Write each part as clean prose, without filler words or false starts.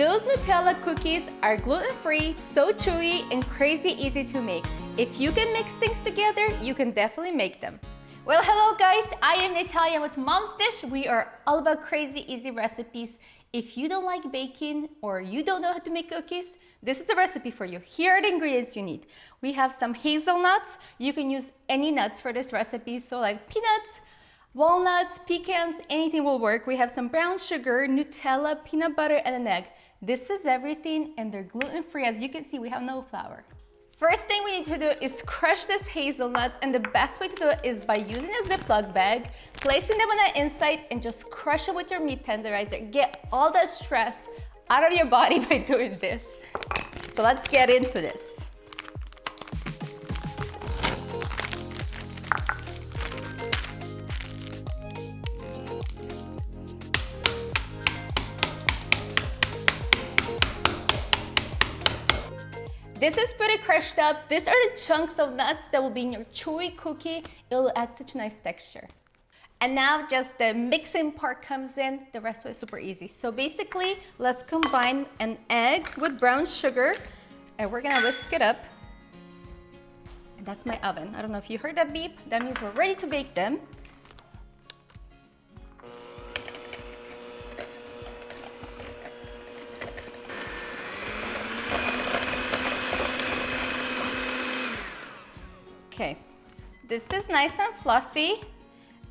Those Nutella cookies are gluten-free, so chewy, and crazy easy to make. If you can mix things together, you can definitely make them. Well, hello guys, I am Natalia with Mom's Dish. We are all about crazy easy recipes. If you don't like baking or you don't know how to make cookies, this is a recipe for you. Here are the ingredients you need. We have some hazelnuts. You can use any nuts for this recipe, so like peanuts, walnuts, pecans, anything will work. We have some brown sugar, Nutella, peanut butter, and an egg. This is everything, and they're gluten-free. As you can see, we have no flour. First thing we need to do is crush these hazelnuts, and the best way to do it is by using a Ziploc bag, placing them on the inside, and just crush it with your meat tenderizer. Get all that stress out of your body by doing this. So let's get into this. This is pretty crushed up. These are the chunks of nuts that will be in your chewy cookie. It'll add such a nice texture. And now just the mixing part comes in. The rest is super easy. So basically, let's combine an egg with brown sugar, and we're gonna whisk it up. And that's my oven. I don't know if you heard that beep. That means we're ready to bake them. Okay, this is nice and fluffy.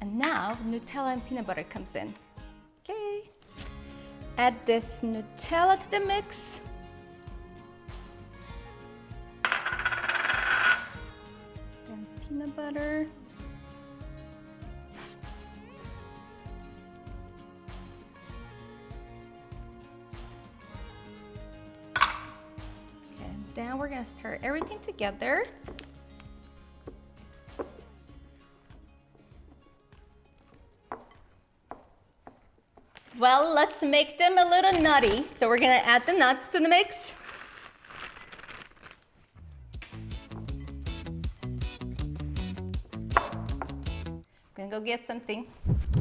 And now Nutella and peanut butter comes in. Okay, add this Nutella to the mix. Then peanut butter. Okay, and then we're gonna stir everything together. Well, let's make them a little nutty. So we're gonna add the nuts to the mix. I'm gonna go get something.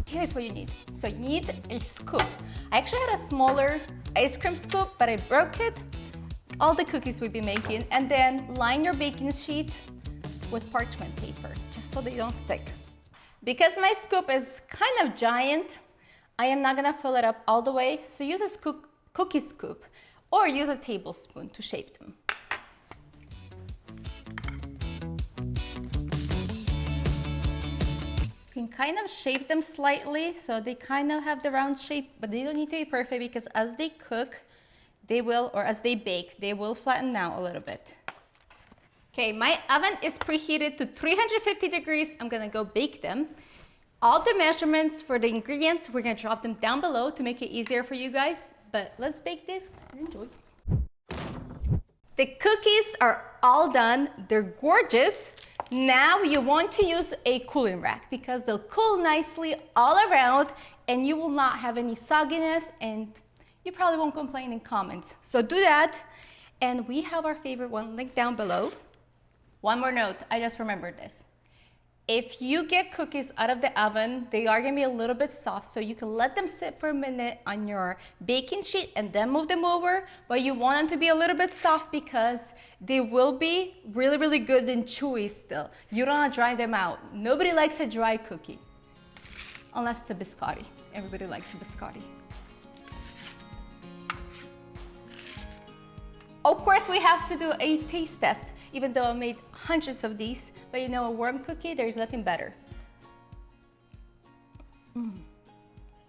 Here's what you need. So you need a scoop. I actually had a smaller ice cream scoop, but I broke it. All the cookies we'll be making. And then line your baking sheet with parchment paper, just so they don't stick. Because my scoop is kind of giant, I am not gonna fill it up all the way, so use a cookie scoop or use a tablespoon to shape them. You can kind of shape them slightly so they kind of have the round shape, but they don't need to be perfect because as they cook, they will, or as they bake, they will flatten out a little bit. Okay, my oven is preheated to 350 degrees. I'm gonna go bake them. All the measurements for the ingredients, we're gonna drop them down below to make it easier for you guys, but let's bake this and enjoy. The cookies are all done. They're gorgeous. Now you want to use a cooling rack because they'll cool nicely all around and you will not have any sogginess and you probably won't complain in comments. So do that. And we have our favorite one linked down below. One more note, I just remembered this. If you get cookies out of the oven, they are gonna be a little bit soft, so you can let them sit for a minute on your baking sheet and then move them over, but you want them to be a little bit soft because they will be really, really good and chewy still. You don't wanna dry them out. Nobody likes a dry cookie, unless it's a biscotti. Everybody likes a biscotti. Of course, we have to do a taste test, even though I made hundreds of these, but you know, a warm cookie, there's nothing better.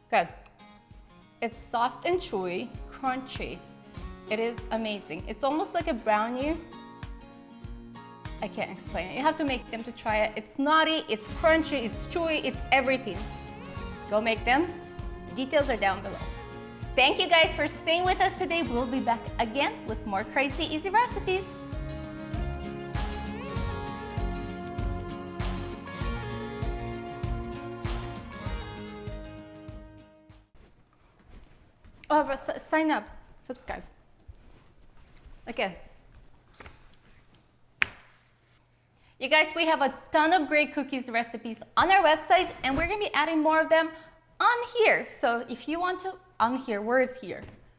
Good. It's soft and chewy, crunchy. It is amazing. It's almost like a brownie. I can't explain it. You have to make them to try it. It's nutty, it's crunchy, it's chewy, it's everything. Go make them. Details are down below. Thank you guys for staying with us today. We'll be back again with more crazy easy recipes. Oh, sign up, subscribe. Okay. You guys, we have a ton of great cookies recipes on our website, and we're gonna be adding more of them on here. So if you want to, on here, where is here?